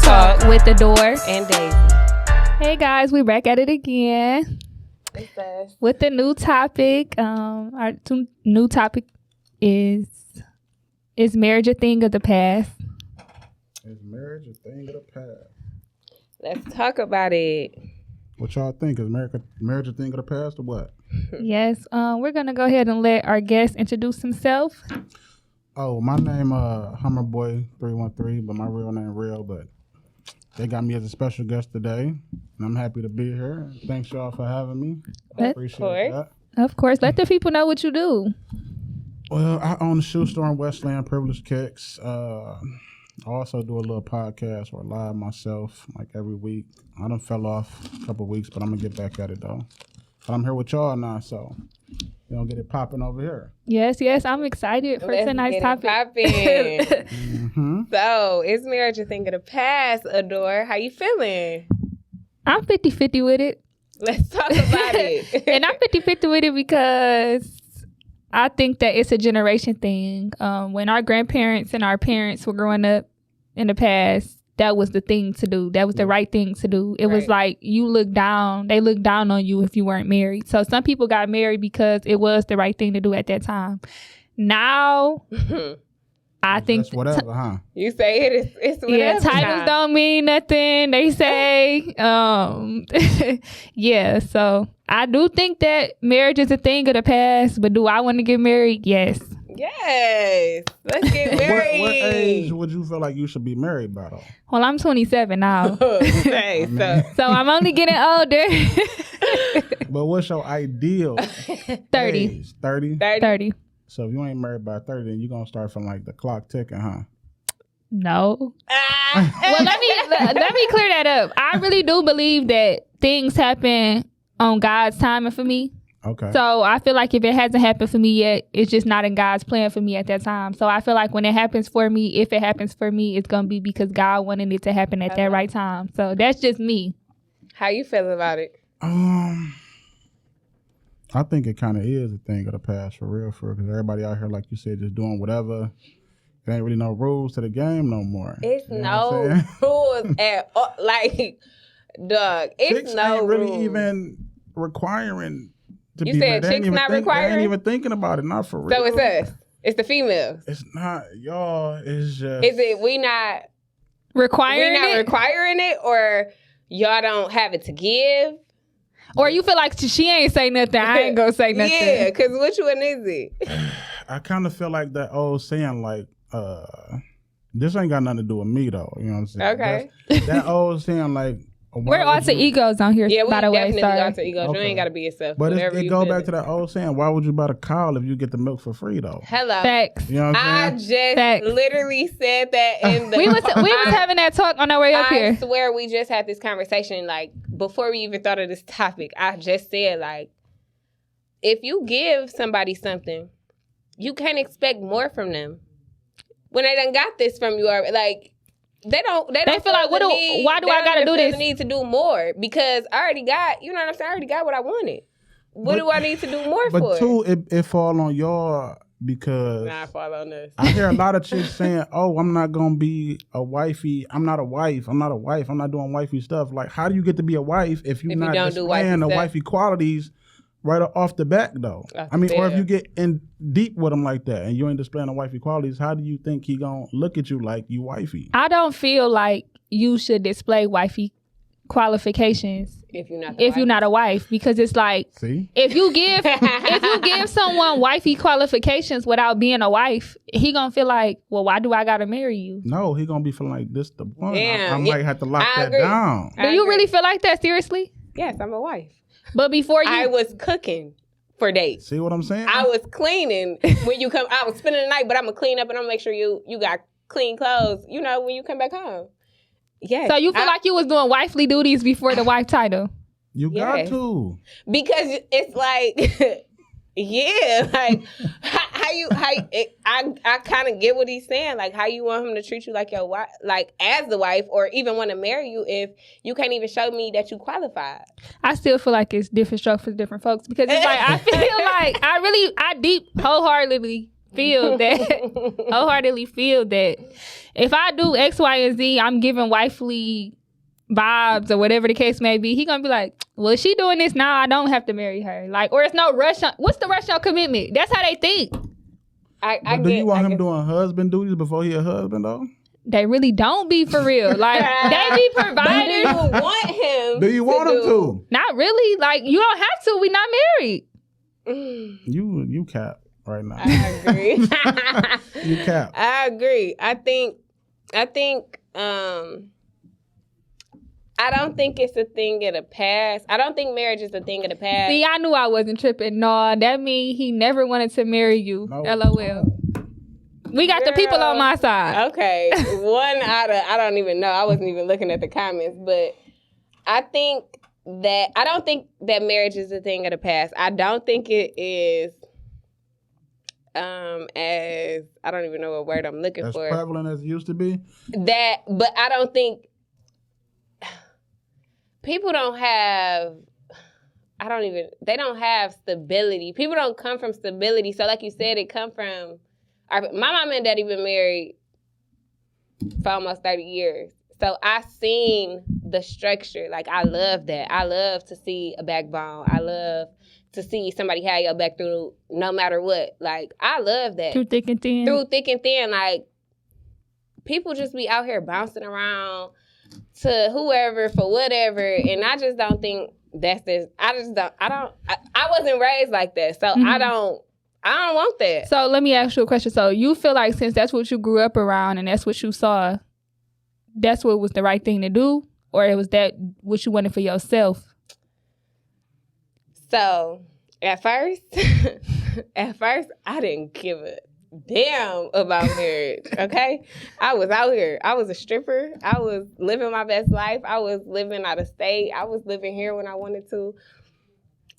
Talk with the Door and Daisy. Hey guys, we're back at it again with a new topic. Our new topic is marriage a thing of the past? Is marriage a thing of the past? Let's talk about it. What y'all think? Is marriage a thing of the past or what? Yes, we're gonna go ahead and let our guest introduce himself. Oh, my name Hummerboy 313, but my real name Real. But they got me as a special guest today, and I'm happy to be here. Thanks y'all for having me. I appreciate that. Of course, let the people know what you do. Well, I own a shoe store in Westland, Privileged Kicks. I also do a little podcast or live myself, like every week. I done fell off a couple weeks, but I'm gonna get back at it though. But I'm here with y'all now, so you don't get it popping over here. Yes, I'm excited for tonight's topic. Mm-hmm. So, is marriage a thing of the past, Adore? How you feeling? I'm 50-50 with it. Let's talk about it. And I'm 50-50 with it because I think that it's a generation thing. When our grandparents and our parents were growing up in the past, that was the thing to do. That was the right thing to do. It was like they looked down on you if you weren't married. So some people got married because it was the right thing to do at that time. Now, I think that's whatever, huh? You say it's whatever. Yeah, titles don't mean nothing. They say, yeah. So I do think that marriage is a thing of the past. But do I want to get married? Yes. Yes. Let's get married. What age would you feel like you should be married by though? Well, I'm 27 now. Okay, so I'm only getting older. But what's your ideal 30. age? 30? 30. So if you ain't married by 30, then you're going to start from like the clock ticking, huh? No. Well, let me clear that up. I really do believe that things happen on God's timing for me. Okay. So I feel like if it hasn't happened for me yet, it's just not in God's plan for me at that time. So I feel like when it happens for me, if it happens for me, it's going to be because God wanted it to happen at that right time. So that's just me. How you feel about it? I think it kind of is a thing of the past for real, because everybody out here, like you said, just doing whatever. There ain't really no rules to the game no more. It's no rules at all. Like, dog, it's chicks no ain't really rules. even requiring to you be said married. chicks not requiring? They ain't even thinking about it, not for real. So it's us. It's the females. It's not y'all. It's just. Is it we not requiring it, or y'all don't have it to give? Or you feel like she ain't say nothing, I ain't gonna say nothing. Yeah, because which one is it? I kind of feel like that old saying, like, this ain't got nothing to do with me, though. You know what I'm saying? Okay. That old saying, like, we're alter egos on here, yeah, we by the way. Definitely alter egos. Okay. You ain't got to be yourself. But it go back to that old saying, why would you buy the cow if you get the milk for free, though? Hello. Facts. You know what I'm I saying? just literally said that in the... we was having that talk on our way up here. I swear we just had this conversation, like, before we even thought of this topic. I just said, like, if you give somebody something, you can't expect more from them. When they done got this from you, like... They feel like, why do I gotta do this? They need to do more because I already got, you know what I'm saying? I already got what I wanted. What do I need to do more for? But two, it fall on y'all because I fall on us. I hear a lot of chicks saying, "Oh, I'm not gonna be a wifey. I'm not a wife. I'm not doing wifey stuff." Like, how do you get to be a wife if you're not displaying the wifey qualities right off the back, though? Or if you get in deep with him like that and you ain't displaying the wifey qualities, how do you think he gonna look at you like you wifey? I don't feel like you should display wifey qualifications if you're not a wife, because it's like, see, if you give someone wifey qualifications without being a wife, he gonna feel like, well, why do I gotta marry you? No, he gonna be feeling like this the one. Damn, I might have to lock that down. Do you really feel like that? Seriously? Yes, I'm a wife. But before I was cooking for dates. See what I'm saying? I was cleaning when you come. I was spending the night, but I'm gonna clean up and I'm gonna make sure you got clean clothes. You know, when you come back home. Yeah. So you feel like you was doing wifely duties before the wife title? You got to, because it's like, yeah, like I kind of get what he's saying. Like, how you want him to treat you like your wife, like as the wife, or even want to marry you if you can't even show me that you qualified. I still feel like it's different strokes for different folks, because it's like I feel like I deep wholeheartedly feel that if I do X, Y, and Z, I'm giving wifely vibes or whatever the case may be. He gonna be like, well, she doing this now, I don't have to marry her. Like, or it's no rush on. What's the rush on commitment? That's how they think. Do you want him doing husband duties before he a husband though? They really don't be for real. Like, they be providers. Do you want him? Do you want him to? Not really. Like, you don't have to. We not married. You cap right now. I agree. You cap. I agree. I don't think it's a thing of the past. I don't think marriage is a thing of the past. See, I knew I wasn't tripping. No, that means he never wanted to marry you. No. LOL. We got the people on my side. Okay. I don't even know. I wasn't even looking at the comments. But I don't think that marriage is a thing of the past. I don't think it is as, I don't even know what word I'm looking for. As prevalent as it used to be? But I don't think people don't have, they don't have stability. People don't come from stability. So like you said, it come from, my mom and daddy been married for almost 30 years. So I seen the structure. Like, I love that. I love to see a backbone. I love to see somebody have your back through no matter what. Like, I love that. Through thick and thin. Like, people just be out here bouncing around to whoever for whatever, and I just don't think that's this. I wasn't raised like that, so I don't want that. So let me ask you a question. So you feel like since that's what you grew up around and that's what you saw, that's what was the right thing to do, or it was that what you wanted for yourself? So at first I didn't give a damn about marriage, okay? I was out here. I was a stripper. I was living my best life. I was living out of state. I was living here when I wanted to.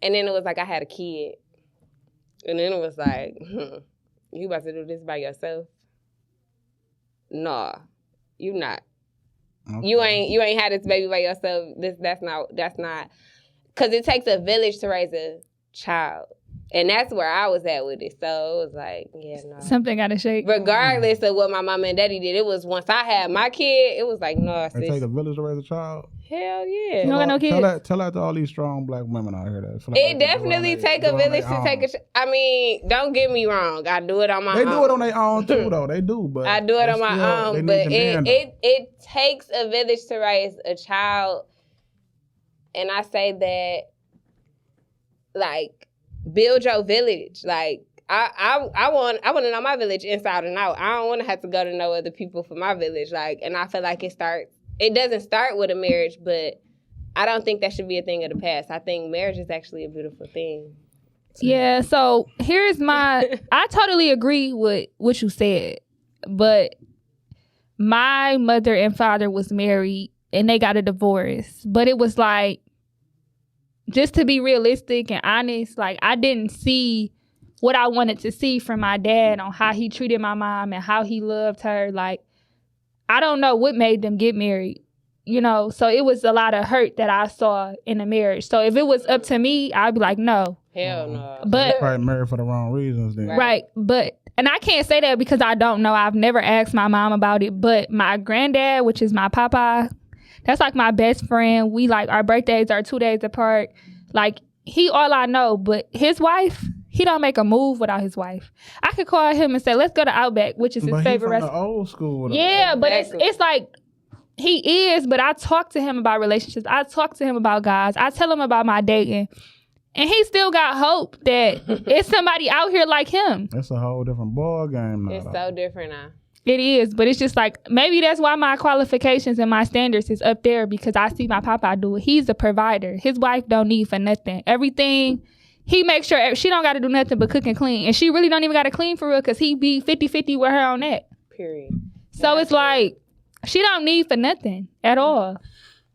And then it was like I had a kid. And then it was like, you about to do this by yourself? Nah, you not. Okay. You ain't had this baby by yourself. That's not. Because it takes a village to raise a child. And that's where I was at with it. So it was like, yeah, no. Something got to shake. Regardless of what my mama and daddy did, it was once I had my kid, it was like, no, sis. It take a village to raise a child? Hell yeah. You don't got no kids? Tell that to all these strong black women out here. That it definitely take a village to take a I mean, don't get me wrong. I do it on my own. They do it on their own too, though. They do. But I do it on my own. But it takes a village to raise a child. And I say that, like, build your village. Like, I want to know my village inside and out. I don't want to have to go to know other people for my village. Like, and I feel like it doesn't start with a marriage, but I don't think that should be a thing of the past. I think marriage is actually a beautiful thing. Yeah, so here's my I totally agree with what you said, but my mother and father was married and they got a divorce. But it was like, just to be realistic and honest, like, I didn't see what I wanted to see from my dad on how he treated my mom and how he loved her. Like, I don't know what made them get married, you know? So it was a lot of hurt that I saw in the marriage. So if it was up to me, I'd be like, no. Hell no. But probably married for the wrong reasons then. Right. But, and I can't say that because I don't know. I've never asked my mom about it. But my granddad, which is my papa, that's like my best friend. We like, our birthdays are 2 days apart. Like, he all I know. But his wife, he don't make a move without his wife. I could call him and say, let's go to Outback, which is his favorite restaurant. The old school. Though. Yeah, but it's like, he is, but I talk to him about relationships. I talk to him about guys. I tell him about my dating. And he still got hope that it's somebody out here like him. It's a whole different ball game now. It's so different now. It is, but it's just like, maybe that's why my qualifications and my standards is up there, because I see my papa do it. He's a provider. His wife don't need for nothing. Everything, he makes sure she don't got to do nothing but cook and clean. And she really don't even got to clean for real, because he be 50-50 with her on that. Period. So it's like, she don't need for nothing at all.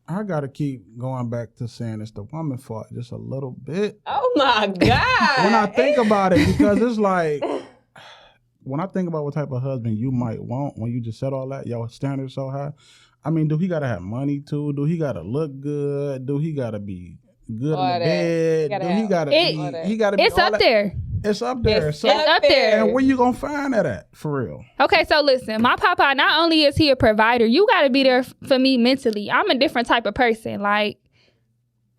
I got to keep going back to saying it's the woman fault just a little bit. Oh, my God. When I think about it, because it's like, when I think about what type of husband you might want, when you just said all that, your standards so high, I mean, do he got to have money too? Do he got to look good? Do he got to be good in the bed? Do he got to be... It's up there. It's up there. It's up there. And where you gonna find that at, for real? Okay, so listen, my papa, not only is he a provider, you got to be there for me mentally. I'm a different type of person. Like,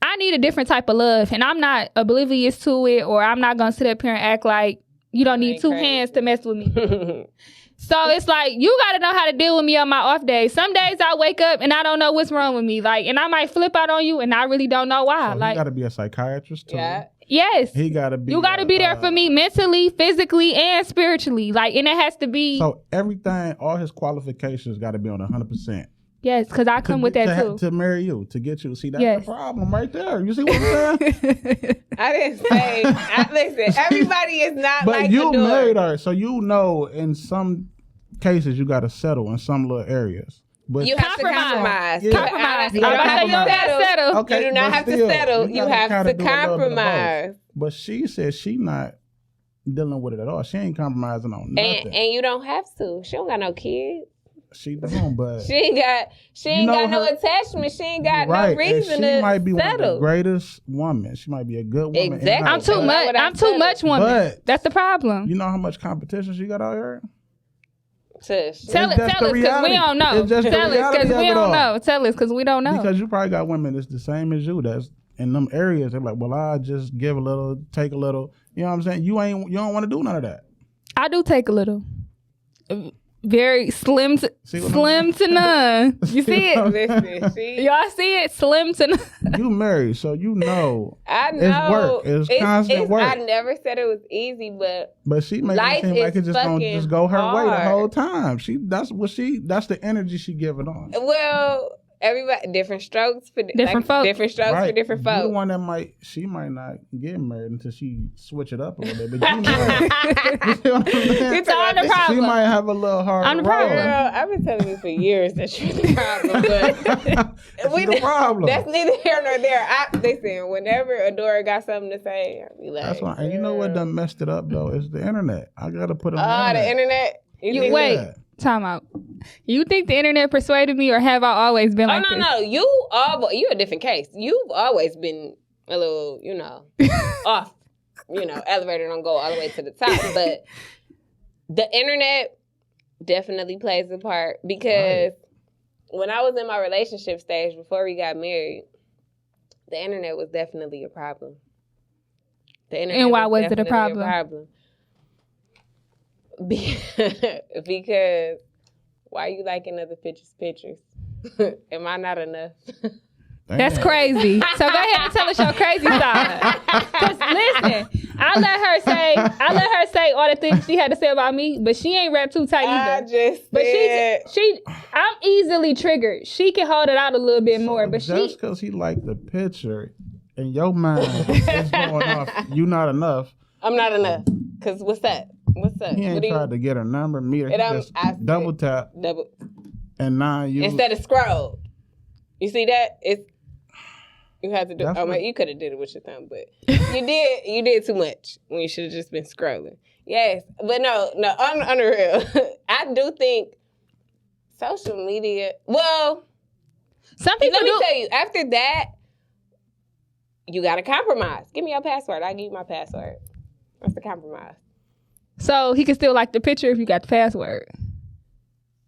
I need a different type of love, and I'm not oblivious to it, or I'm not gonna sit up here and act like you don't need two hands to mess with me. So it's like, you got to know how to deal with me on my off days. Some days I wake up and I don't know what's wrong with me. Like, and I might flip out on you and I really don't know why. So like, you got to be a psychiatrist too. Yeah. Yes. He got to be. You got to be there for me mentally, physically, and spiritually. Like, and it has to be. So everything, all his qualifications got to be on 100%. Yes, because I come with that too. To marry you, to get you. See, that's the problem right there. You see what I'm saying? I didn't say. Listen, everybody is not but like you Adore. married her, so you know in some cases you got to settle in some little areas. But You have to compromise. Yeah. Compromise. You don't have You to settle. Okay, You do not but have to still, settle. You gotta have kinda to do a little bit of both. compromise. But she said she not dealing with it at all. She ain't compromising on nothing. And you don't have to. She don't got no kids. She don't, but She ain't got no attachment. She ain't got no reason and she to might be one of the settle. greatest women. She might be a good woman. Exactly. I'm too So much. I'm too much woman. But that's the problem. you know how much competition she got out here? Tush. Tell us, because we don't know. It's just the Tell us, reality because of we it don't all. know. Tell us, because we don't know. Because you probably got women that's the same as you. That's in them areas. They're like, well, I just give a little, take a little. You know what I'm saying? You don't want to do none of that. I do take a little. Very slim to none. You see it? Listen, see? Y'all see it? Slim to none. You married, so you know. I know. It's work. It's constant work. I never said it was easy, but she makes it seem like it's just gonna just go her way the whole time. That's the energy she giving on. Well, everybody different strokes for different folks. Different strokes for different folks. You're the one that she might not get married until she switch it up a little bit. But you married. You see what I'm saying? You're telling the problem. She might have a little hard. I'm the problem. Girl, I've been telling you for years that you're the problem, but the problem. That's neither here nor there. Listen, whenever Adora got something to say, I'll be like, that's why. And you know what done messed it up though? It's the internet. I gotta put it on the internet. You wait. Time out. You think the internet persuaded me, or have I always been like this? No. You a different case. You've always been a little, off. Elevator don't go all the way to the top. But the internet definitely plays a part, because when I was in my relationship stage before we got married, the internet was definitely a problem. And why was it a problem? Because why you liking other pictures? Am I not enough? That's crazy. So go ahead and tell us your crazy side. Cause listen, I let her say all the things she had to say about me, but she ain't wrapped too tight either. I'm easily triggered. She can hold it out a little bit more, but just because he liked the picture, in your mind is going off. You not enough. I'm not enough. Cause what's that? What's up? He ain't tried to get her number, meet her. He just double tap. And now you instead of scroll. You see that? You have to do. You could have did it with your thumb, but you did too much when you should have just been scrolling. Yes, but no, on the real, I do think social media. Well, some people let me tell you. After that, you got to compromise. Give me your password. I'll give you my password. That's the compromise. So he can still like the picture if you got the password.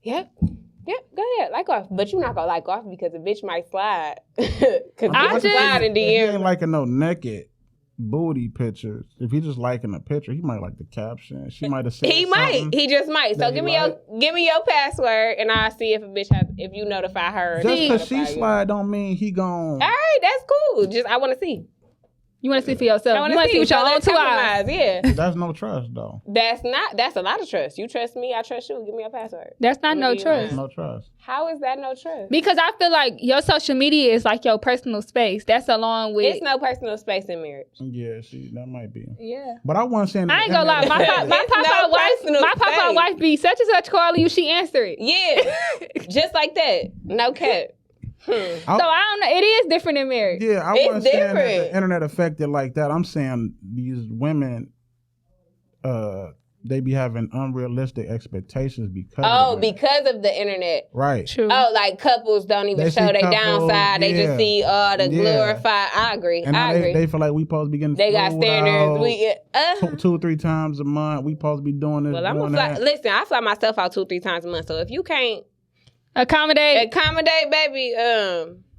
Yep. Go ahead, like off. But you're not gonna like off because a bitch might slide. Because I slide in DM. He ain't liking no naked booty pictures. If he just liking a picture, he might like the caption. She might have said he might. He just might. So give me your password, and I'll see if a bitch if you notify her. Just because she slide don't mean he gon'. All right, that's cool. Just I want to see. You want to see for yourself. You want to see with your own 2 eyes. Yeah. That's no trust, though. That's a lot of trust. You trust me, I trust you. Give me your password. That's not no trust. No trust. How is that no trust? Because I feel like your social media is like your personal space. That's along with... It's no personal space in marriage. Yeah, that might be. Yeah. But I wasn't saying... I ain't gonna lie. My papa wife be such and such calling you, she answer it. Yeah. Just like that. No cap. So I don't know. It is different in marriage. Yeah, I wasn't saying that the internet affected like that. I'm saying these women they be having unrealistic expectations because because of the internet. Right. True. Oh, like couples don't even show their downside. They just see the glorified. I agree. And I agree. They feel like we supposed to be getting they got standards. Out 2 or 3 times a month. We supposed to be doing this. Well, I'm gonna fly. Listen, I fly myself out 2 or 3 times a month. So if you can't accommodate, baby,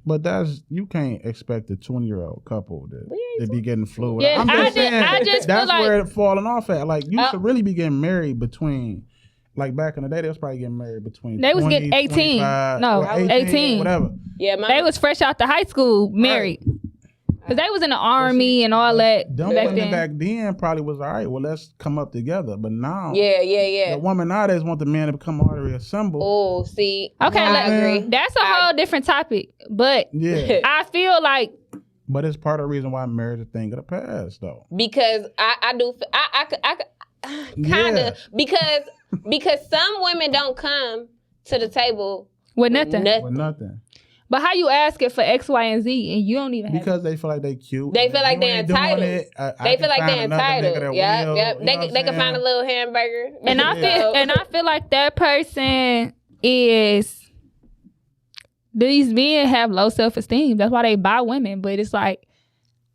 But you can't expect a 20-year-old couple to be getting fluid. Yeah, I just that's feel like, where it's falling off at. Like you should really be getting married between, like back in the day, they was probably getting married between. They was getting 18. No, 18. Whatever. Yeah, they was fresh out the high school married. Because they was in the army and all that. Them women back then probably was all right. Well, let's come up together. But now, yeah. The woman nowadays want the man to become already assembled. Oh, see, okay, I agree. That's a whole different topic. But I feel like, but it's part of the reason why marriage is a thing of the past, though. Because I kind of because some women don't come to the table with nothing. With nothing. But how you ask it for X, Y, and Z, and you don't even have because they feel like they cute. They feel like they're entitled. They feel like they're entitled. Yep. They can find a little hamburger. And I feel like that person is. These men have low self-esteem. That's why they buy women. But it's like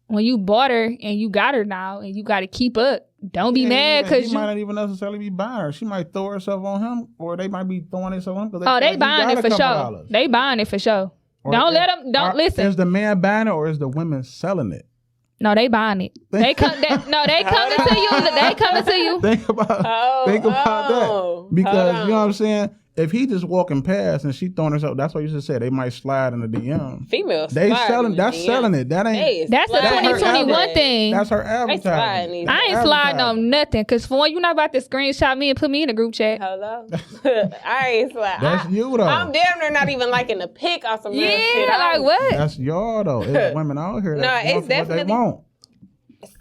when you bought her and you got her now and you got to keep up. Don't be mad because you might not even necessarily be buying her. She might throw herself on him, or they might be throwing themselves on him. They buying it for sure. They buying it for sure. Don't listen. Is the man buying it or is the women selling it? No, they buying it. They coming to you. They coming to you. Think about that. Because you know what I'm saying? If he just walking past and she throwing herself, that's what you should say. They might slide in the DM. Females, selling it. That ain't. That's a 2021 thing. That's her advertising. I ain't sliding on nothing. Cause for one, you not about to screenshot me and put me in a group chat. Hello, I ain't sliding. That's you though. I'm damn near not even liking the pic off some real shit. Like what? That's y'all though. It's women out here. No, it's definitely. What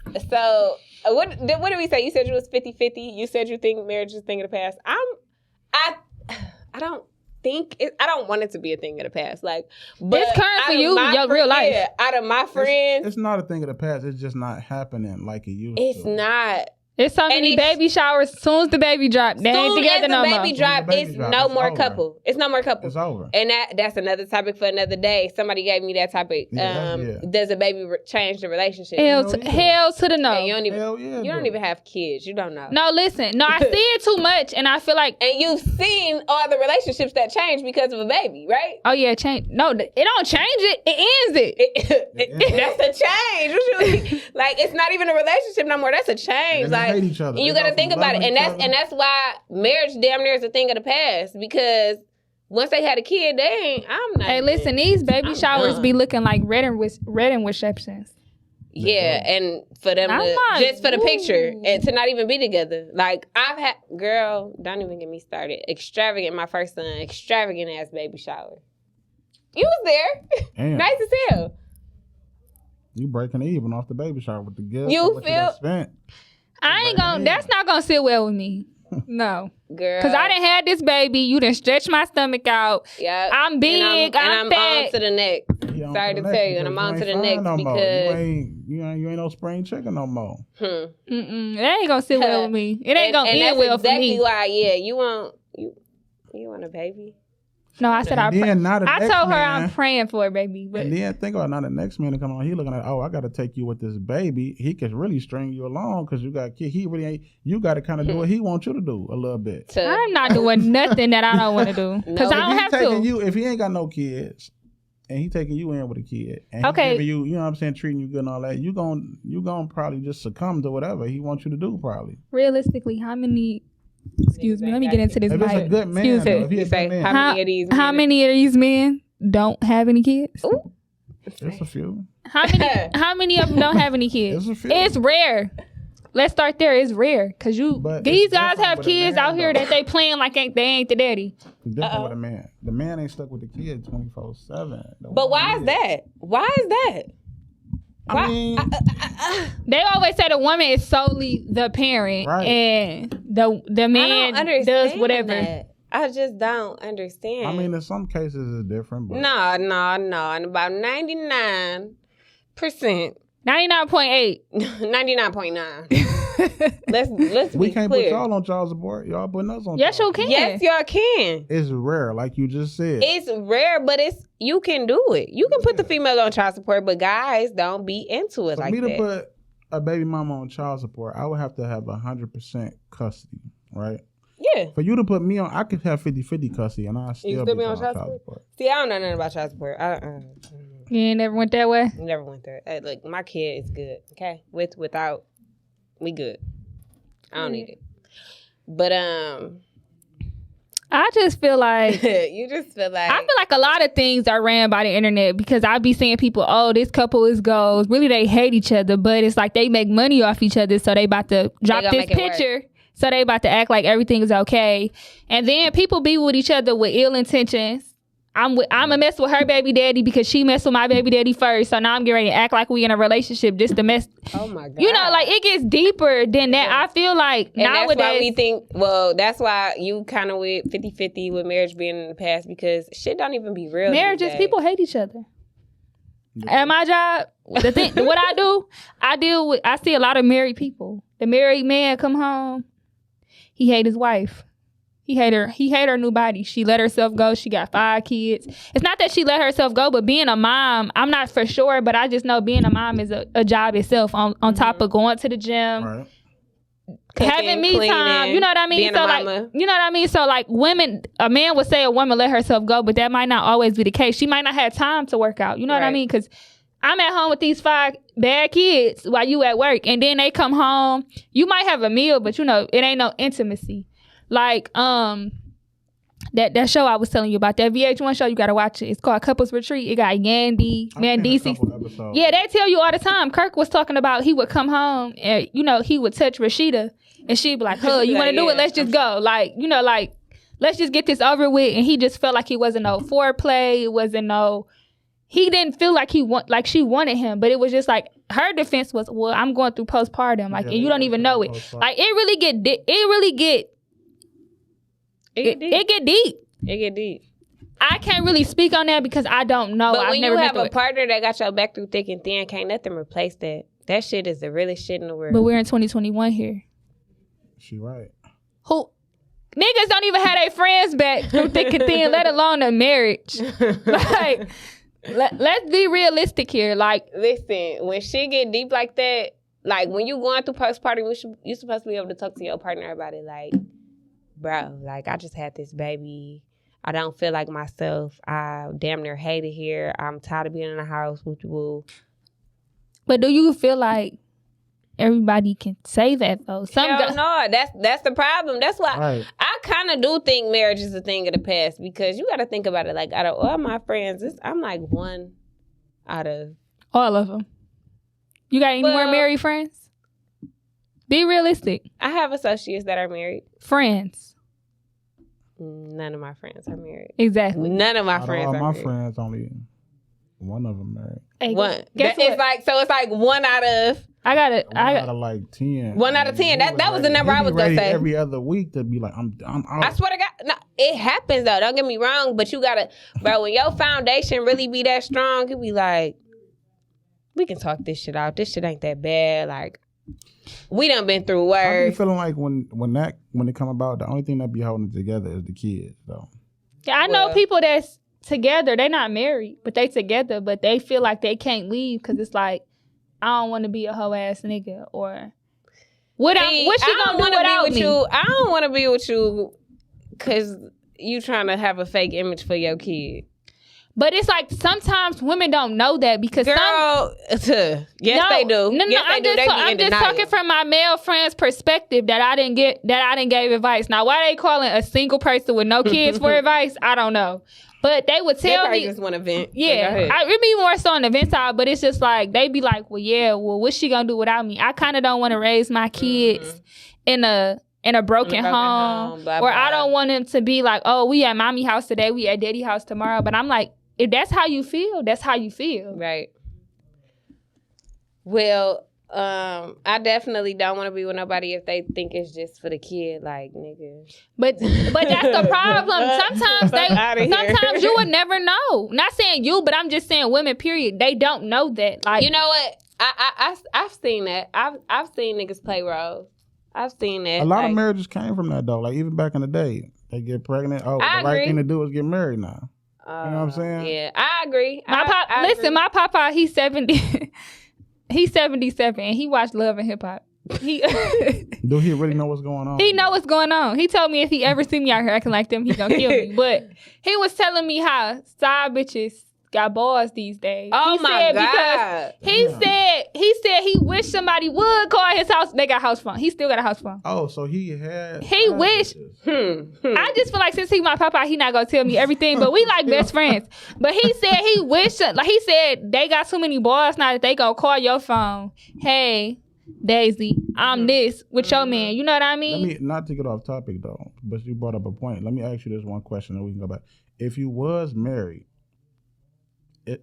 they want. So what did we say? You said you was 50-50. You said you think marriage is a thing of the past. I don't think I don't want it to be a thing of the past. Like, but it's current for you, your real life. Yeah, out of my friends, it's not a thing of the past. It's just not happening like it used to. It's not. It's so many baby showers. As soon as the baby drop, they ain't together no more. Soon as the baby drop, it's no more couple. It's no more couple. It's over. And that's another topic for another day. Somebody gave me that topic. Does a baby change the relationship? Hell to the no. And you don't even have kids. You don't know. No, listen. No, I see it too much, and I feel like. And you've seen all the relationships that change because of a baby, right? Oh yeah, change. No, it don't change it. It ends it. That's a change. Like it's not even a relationship no more. That's a change. They hate each other. And you got to think about it, and that's why marriage damn near is a thing of the past because once they had a kid, they ain't. I'm not. Hey, listen, these baby showers be looking like wedding receptions. Yeah, and for them just for the picture and to not even be together. Like I've had, girl, don't even get me started. My first son, extravagant ass baby shower. You was there. Damn. Nice as hell. You breaking even off the baby shower with the gifts. You feel? I ain't gonna. That's not gonna sit well with me. No, girl. Because I done had this baby. You done stretched my stomach out. Yeah, I'm big. I'm fat. on to the next. Sorry to tell you, and I'm on to the next because you ain't no spring chicken no more. That ain't gonna sit well with me. It ain't gonna end well for me. Exactly why. Yeah, you want a baby. No, I said I told her I'm praying for a baby. But. And then think about it, now the next man to come on, he looking at, I got to take you with this baby. He can really string you along because you got a kid. He really ain't. You got to kind of do what he wants you to do a little bit. I'm not doing nothing that I don't want to do because I don't have to. If he ain't got no kids and he taking you in with a kid and he giving you, you know what I'm saying, treating you good and all that, you gon' probably just succumb to whatever he wants you to do probably. Realistically, how many... Excuse me. Let me get into this. If it's a good man, excuse me. You say, how many of these men don't have any kids? Ooh. It's a few. How many of them don't have any kids? It's a few. It's rare. Let's start there. It's rare because these guys have kids out here that they playing like they ain't the daddy. It's different with a man. The man ain't stuck with the kid 24/7. But why is that? Why is that? I mean, they always say the woman is solely the parent, right. And the man does whatever. That. I just don't understand. I mean, in some cases it's different. But no. And about 99%, 99.8. 99.9. Let's We be can't clear. put y'all on child support. Y'all putting us on. Yes, you child can. Yes, y'all can. It's rare, like you just said. It's rare, but you can do it. You can put the female on child support, but guys don't be into it For like me that. to put a baby mama on child support, I would have to have 100% custody, right? Yeah. For you to put me on, I could have 50-50 custody, and I still be on child support. See, I don't know nothing about child support. You ain't never went that way? Never went there. Look, my kid is good. Okay, without, we good. I don't need it. But I just feel like you just feel like I feel like a lot of things are ran by the internet because I be seeing people, oh, this couple is goals. Really, they hate each other, but it's like they make money off each other, so they about to drop this picture. So they about to act like everything is okay. And then people be with each other with ill intentions. I'm a mess with her baby daddy because she messed with my baby daddy first. So now I'm getting ready to act like we in a relationship just to mess. Oh my God. You know, like it gets deeper than that. Yeah. I feel like and nowadays. That's why we think, that's why you kind of with 50-50 with marriage being in the past because shit don't even be real. Marriages, people hate each other. At my job, the thing, what I see a lot of married people. The married man come home, he hate his wife. He hate her new body. She let herself go. She got 5 kids. It's not that she let herself go, but being a mom, I'm not for sure, but I just know being a mom is a job itself on top of going to the gym, Right. having me time. You know what I mean? So like, you know what I mean? So like women, a man would say a woman let herself go, but that might not always be the case. She might not have time to work out. You know what I mean? Because I'm at home with these 5 bad kids while you at work, and then they come home. You might have a meal, but you know, it ain't no intimacy. Like that show I was telling you about, that VH1 show, you gotta watch it. It's called Couples Retreat. It got Yandy, Mandisi. Yeah, they tell you all the time. Kirk was talking about he would come home and he would touch Rashida and she'd be like, "Huh, you want to do it? Let's just go." Like let's just get this over with. And he just felt like it wasn't no foreplay. It wasn't no. He didn't feel like she wanted him, but it was just like her defense was, "Well, I'm going through postpartum, like, and you don't even know it." Like it get deep. I can't really speak on that because I don't know. But when you have a partner that got your back through thick and thin, can't nothing replace that. That shit is the realest shit in the world. But we're in 2021 here. She right. Who niggas don't even have their friends back through thick and thin, let alone a marriage. Like, let's be realistic here. Like, listen, when shit get deep like that, like when you going through postpartum, you supposed to be able to talk to your partner about it. Like, bro, like I just had this baby. I don't feel like myself. I damn near hate it here. I'm tired of being in the house. Woo. But do you feel like everybody can say that though? No, that's the problem. That's why I kind of do think marriage is a thing of the past because you got to think about it. Like out of all my friends, I'm like one out of all of them. You got any more married friends? Be realistic. I have associates that are married. Friends. None of my friends are married. Exactly. None of my friends are married. My friends, only one of them married. Hey, one. It's like one out of. I got out of like 10. 1 out of 10. That was the number I was gonna say. Every other week to be like, I'm out. I swear to God, no, it happens though. Don't get me wrong, but you gotta, bro. When your foundation really be that strong, you be like, we can talk this shit out. This shit ain't that bad. Like, we done been through worse. I be feeling like when it come about, the only thing that be holding it together is the kids, though. Yeah, I know people that's together. They not married, but they together, but they feel like they can't leave because it's like, I don't want to be a hoe ass nigga, or what she gonna do without me? I don't want to be with you because you trying to have a fake image for your kid. But it's like sometimes women don't know that because they do. No, I'm just talking from my male friend's perspective that I didn't give advice. Now, why they calling a single person with no kids for advice? I don't know. But they would tell me. They just want to vent. Yeah, it'd be more so on the vent side, but it's just like they be like, well, what's she gonna do without me? I kind of don't want to raise my kids in a broken home, blah, or blah. I don't want them to be like, oh, we at mommy house today, we at daddy house tomorrow. But I'm like, if that's how you feel, that's how you feel. Right. Well, I definitely don't want to be with nobody if they think it's just for the kid, like, nigga. But that's the problem. Sometimes you would never know. Not saying you, but I'm just saying women, period. They don't know that. Like, you know what? I've seen that. I've seen niggas play roles. I've seen that. A lot of marriages came from that though. Like even back in the day, they get pregnant. Oh, the right thing to do is get married now. You know what I'm saying? Yeah, I agree. My papa, he's 70. He's 77 and he watched Love and Hip Hop. Do he really know what's going on? He know what's going on. He told me if he ever see me out here acting like them, he gonna kill me. But he was telling me how side bitches got balls these days. Oh my God. Because he said he wished somebody would call his house. They got house phone. He still got a house phone. Oh, so he had. He wished. I just feel like since he my papa, he not gonna tell me everything. But we like best friends. But he said he wished. Like he said they got too many balls now that they gonna call your phone. Hey, Daisy, I'm this with your man. You know what I mean? Let me not to get off topic though, but you brought up a point. Let me ask you this one question, and we can go back. If you was married.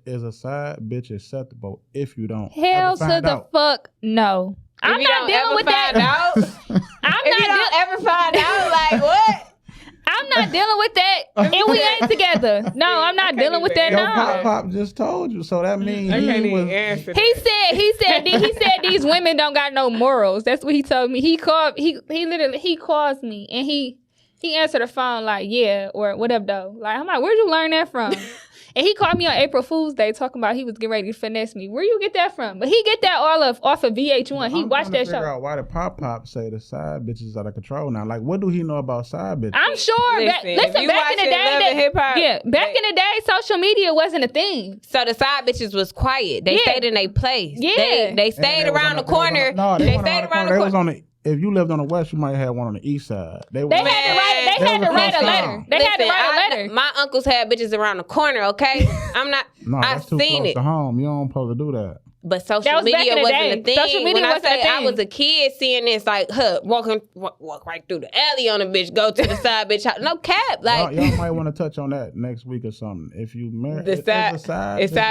Is a side bitch acceptable if you don't? Hell to the fuck no. I'm not dealing with that. I'm not ever find out. Like what? I'm not dealing with that, and we ain't together. No, I'm not dealing with that. No. Pop just told you, so that means he said these women don't got no morals. That's what he told me. He calls me and he answered the phone like yeah or whatever though. Like I'm like, where'd you learn that from? And he called me on April Fool's Day talking about he was getting ready to finesse me. Where you get that from? But he get that off of VH1. He watched that show. Figure out why the pop say the side bitches out of control now. Like, what do he know about side bitches? I'm sure. Listen, back in the day, back in the day, social media wasn't a thing. So the side bitches was quiet. They stayed in their place. Yeah, they stayed around the corner. They stayed around the corner. If you lived on the west, you might have one on the east side. They had to write a letter. They had to write a letter. My uncles had bitches around the corner, okay? I'm not. No, that's too close to home. You don't supposed to do that. But social media wasn't a thing. Social media wasn't a thing. I was a kid seeing this, like, walk right through the alley on a bitch, go to the side bitch house. No cap. Like y'all might want to touch on that next week or something. If you marry is side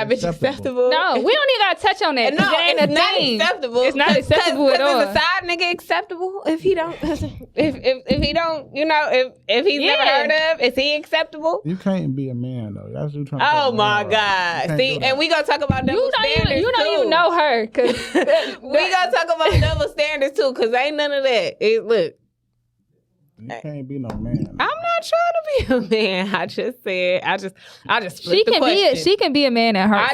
bitch acceptable? No, we don't even gotta touch on that. No, it's not acceptable. It's not acceptable at all. Is a side nigga acceptable if he don't? If he don't, you know, if he's never heard of, is he acceptable? You can't be a man though. That's what you're trying to. Oh my God! See, and we gonna talk about double standards. You don't even know her, cause we gonna talk about double standards too, cause ain't none of that. Look, you can't be no man. I'm not trying to be a man. I just said I just flipped the question. She can be a man at heart.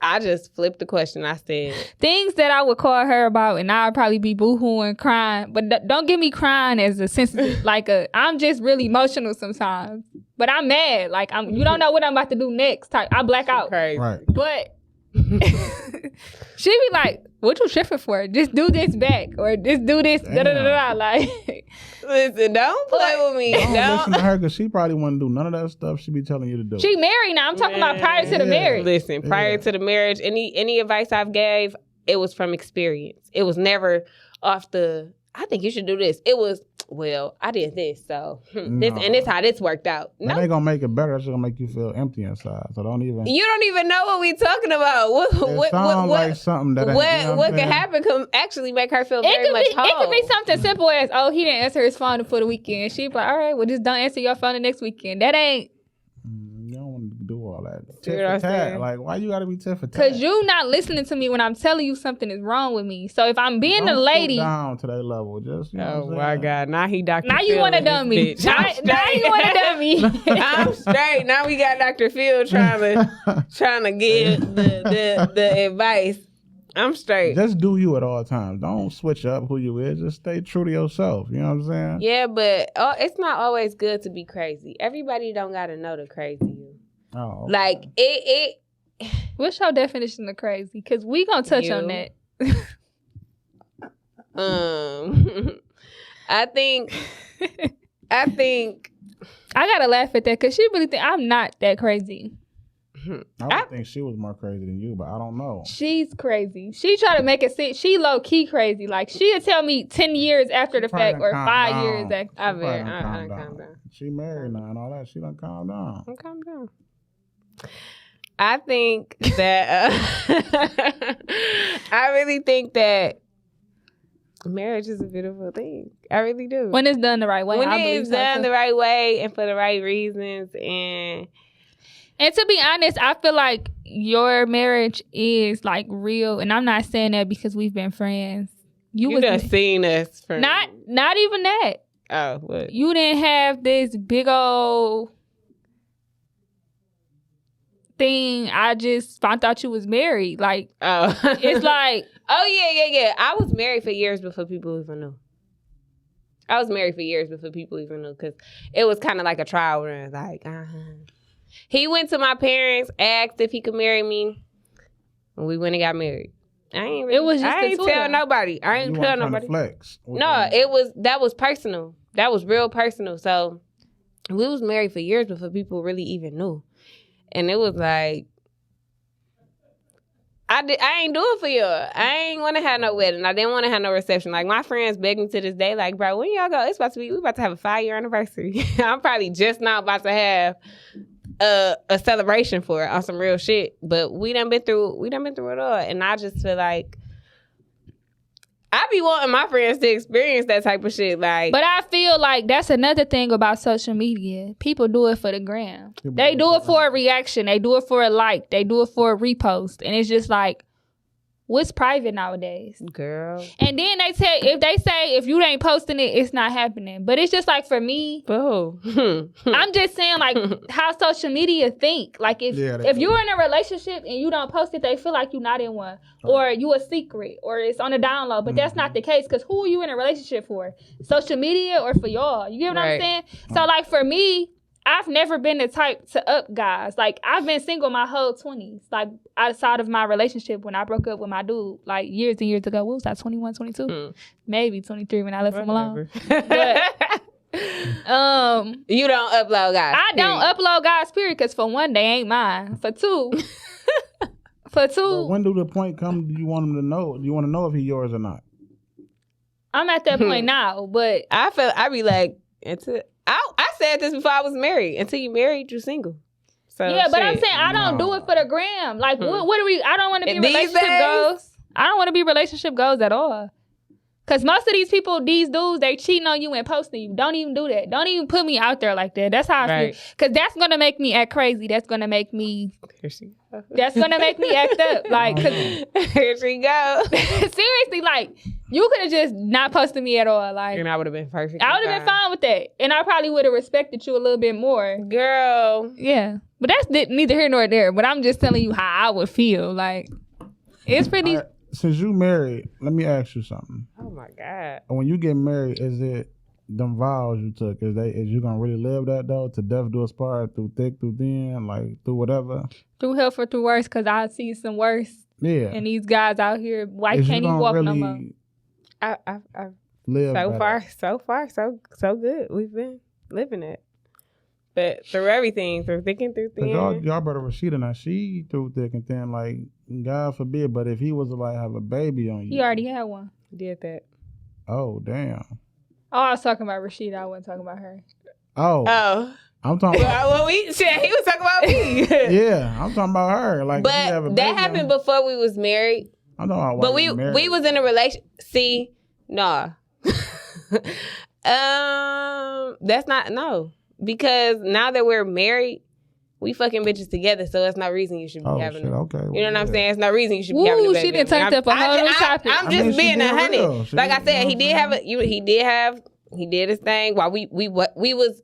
I just flipped the question. I said things that I would call her about, and I'd probably be boohooing, crying. But don't get me crying as a sensitive, I'm just really emotional sometimes. But I'm mad. Like you don't know what I'm about to do next. Type. I black out. Crazy. Right. But she be like, what you tripping for? Just do this back or just do this. Like, listen, don't play with me. Don't listen to her because she probably wouldn't do none of that stuff she be telling you to do. She married now. I'm talking about prior to the marriage. Listen, prior to the marriage, any advice I've gave, it was from experience. It was never off the, I think you should do this. It was, well, I did this, so this how this worked out. No, that ain't gonna make it better. It's gonna make you feel empty inside. So don't even. You don't even know what we talking about. What like something that what could happen can actually make her feel very much whole. It could be something simple as, oh, he didn't answer his phone for the weekend. She'd be like, all right, well, just don't answer your phone the next weekend. That ain't. You don't want to do all that. Tit for tat. Like, why you gotta be tit for tat? Because you not listening to me when I'm telling you something is wrong with me. So if I'm being a lady, down to that level, just my God, now he Dr. Now you want to dumb me. Now you want to dumb me. I'm straight. Now we got Dr. Phil trying to give the advice. I'm straight. Just do you at all times. Don't switch up who you is. Just stay true to yourself. You know what I'm saying? Yeah, but it's not always good to be crazy. Everybody don't gotta know the crazy you. Oh, okay. Like it. What's your definition of crazy? Because we gonna touch on that. I think I gotta laugh at that because she really think I'm not that crazy. I think she was more crazy than you, but I don't know. She's crazy. She try to make it seem she low key crazy. Like she'll tell me 10 years after the fact or 5 years after. I calm down. She married now and all that. She done calm down. Calm down. I think that I really think that marriage is a beautiful thing. I really do. When it's done the right way. When it's done the right way and for the right reasons and And to be honest, I feel like your marriage is like real, and I'm not saying that because we've been friends. You done seen us from not even that. Oh, what? You didn't have this big old thing. I just found out you was married. Like, it's like, oh yeah. I was married for years before people even knew. Because it was kind of like a trial run. Like, he went to my parents, asked if he could marry me, and we went and got married. I ain't tell nobody. Flex. No, that was personal. That was real personal. So we was married for years before people really even knew. And it was like, I ain't do it for you. I ain't want to have no wedding. I didn't want to have no reception. Like, my friends beg me to this day, like, bro, when y'all go? We about to have a 5-year anniversary. I'm probably just now about to have a celebration for it on some real shit. But we done been through it all. And I just feel like I be wanting my friends to experience that type of shit. Like, but I feel like that's another thing about social media. People do it for the gram. They do it for a reaction. They do it for a like. They do it for a repost. And it's just like, what's private nowadays? Girl. And then if you ain't posting it, it's not happening. But it's just like, for me, I'm just saying, like, how social media think. Like, if you're in a relationship and you don't post it, they feel like you're not in one. Or you a secret. Or it's on a down low. But that's not the case. Because who are you in a relationship for? Social media or for y'all? You get what I'm saying? So, like, for me, I've never been the type to up guys. Like, I've been single my whole 20s. Like, outside of my relationship when I broke up with my dude, like, years and years ago. What was that, 21, 22? Maybe 23 when I left him alone. But, you don't upload guys. I don't upload guys, period, because for one, they ain't mine. For two, But when do the point come, do you want him to know? Do you want to know if he's yours or not? I'm at that point now, but I be like, I said this before I was married. Until you married, you're single. So yeah, but I'm saying I don't do it for the gram. Like, what do we? I don't want to be relationship goals. I don't want to be relationship goals at all. Cause most of these people, these dudes, they cheating on you and posting you. Don't even do that. Don't even put me out there like that. That's how I feel. Cause that's gonna make me act crazy. That's gonna make me. That's gonna make me act up. Like, here she go. Seriously, like, you could have just not posted me at all. Like, and I would have been perfect. I would have been fine with that, and I probably would have respected you a little bit more, girl. Yeah, but that's neither here nor there. But I'm just telling you how I would feel. Like, it's pretty. Since you married, let me ask you something. Oh my God. When you get married, is it them vows you took? Is you gonna really live that though? To death do us part, through thick, through thin, like through whatever? Through hell for through worse, because I see some worse. Yeah. And these guys out here, why can't he walk no more? I've live so far, so good. We've been living it. But through everything, through thick and through thin. Y'all better Rashida now. She through thick and thin, like, God forbid, but if he was to like have a baby on you. He already had one. Did that. Oh, damn. Oh, I was talking about Rashida. I wasn't talking about her. Oh. I'm talking about he was talking about me. Yeah, I'm talking about her. Like, but that happened before we was married. I'm talking about but we was in a relation. See, nah. That's not no. Because now that we're married, we fucking bitches together, so it's no reason you should be having it. Okay. You know what I'm saying? It's no reason you should be having a baby. She done turned up a whole new topic. I'm just being 100. Like I said, he did his thing while we was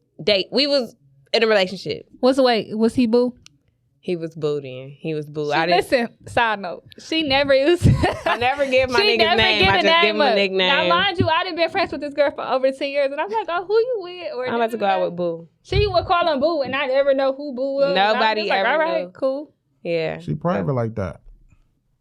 in a relationship. Was he boo? He was booed in. He was booed. Listen, side note. She never used I never give my nigga's name. I just give him a nickname. Now, mind you, I done been friends with this girl for over 10 years, and I'm like, oh, who you with? Or I'm about to go out with Boo. She would call him Boo, and I never know who Boo was. Nobody ever all right, knew. Cool. Yeah. She private like that.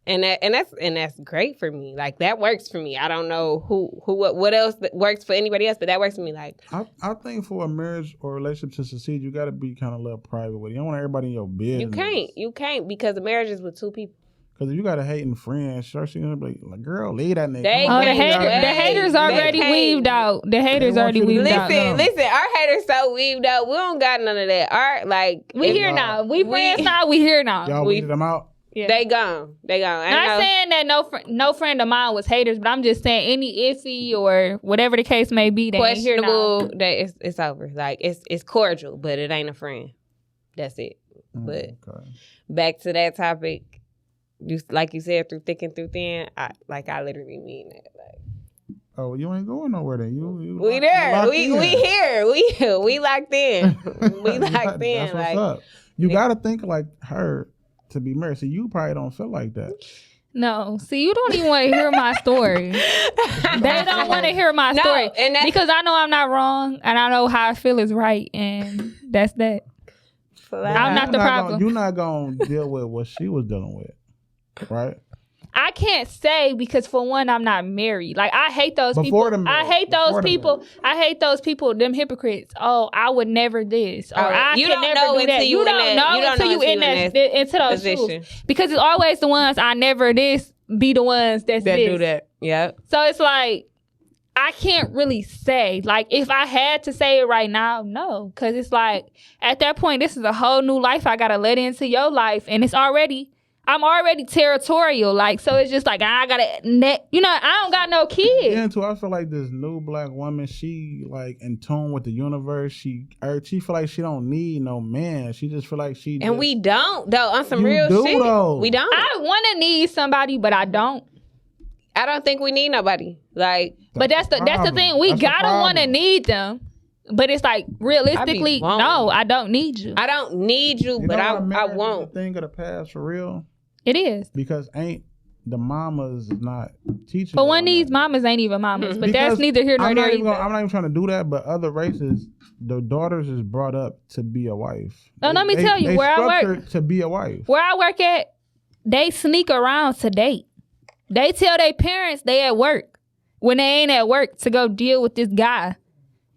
And that's great for me. Like, that works for me. I don't know what else that works for anybody else, but that works for me. Like, I think for a marriage or relationship to succeed, you got to be kind of a little private with it. You don't want everybody in your business. You can't because the marriage is with two people. Because if you got a hating friend, sure, she's going to be like, girl, leave that nigga. The haters already weaved out. The haters already weaved out. Listen, our haters so weaved out. We don't got none of that. We here now. We friends now. We here now. Y'all weeded them out? Yeah. They gone. Not saying that no friend of mine was haters, but I'm just saying any iffy or whatever the case may be, they ain't here now. That it's over. Like, it's cordial, but it ain't a friend. That's it. But back to that topic, like you said, through thick and through thin, I literally mean that. Like, oh, you ain't going nowhere then. We there. We here. We locked in. We locked in. That's what's up. You gotta think like her to be married. See, you probably don't feel like that. No. See, you don't even want to hear my story. They don't want to hear my story. Because I know I'm not wrong and I know how I feel is right, and that's that. I'm not the problem. You're not going to deal with what she was dealing with, right? I can't say because, for one, I'm not married. Like, I hate those people. I hate those people. I hate those people, them hypocrites. Oh, I would never this. Or I can never do that. You don't know until you into those shoes. Because it's always the ones I never this be the ones that do that. Yeah. So it's like, I can't really say. Like, if I had to say it right now, no. Because it's like, at that point, this is a whole new life I got to let into your life. And I'm already territorial. Like, so it's just like, I got to, I don't got no kids. Yeah, too. I feel like this new black woman, she, like, in tune with the universe. She feel like she don't need no man. She just feel like she... And we don't, though, on some real shit. Though. We don't. I want to need somebody, but I don't. I don't think we need nobody. Like... But that's the thing. We gotta want to need them. But it's like, realistically, no, I don't need you. I don't need you, but I won't. The thing of the past for real. It is. Because the mamas not teaching. But one of these mamas ain't even mamas. But that's neither here nor there. I'm not even trying to do that. But other races, the daughters is brought up to be a wife. No, let me tell you, where I work to be a wife. Where I work at, they sneak around to date. They tell their parents they at work when they ain't at work to go deal with this guy.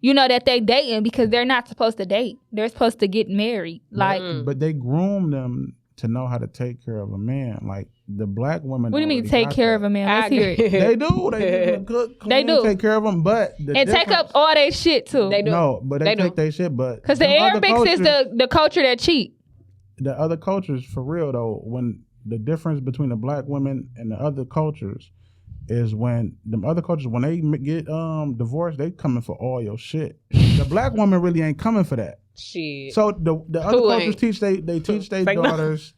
That they dating because they're not supposed to date. They're supposed to get married. Like, but they groom them to know how to take care of a man. Like, the black women. What do you mean take care of a man? Let's hear it. They do. They cook, clean, they do take care of them, but take up all their shit too. They do. No, but they take their shit. But because the Arabics is the culture that cheat. The other cultures, for real though, when the difference between the black women and the other cultures is when them other cultures, when they get divorced, they coming for all your shit. The black woman really ain't coming for that. Shit. So the other cultures teach their daughters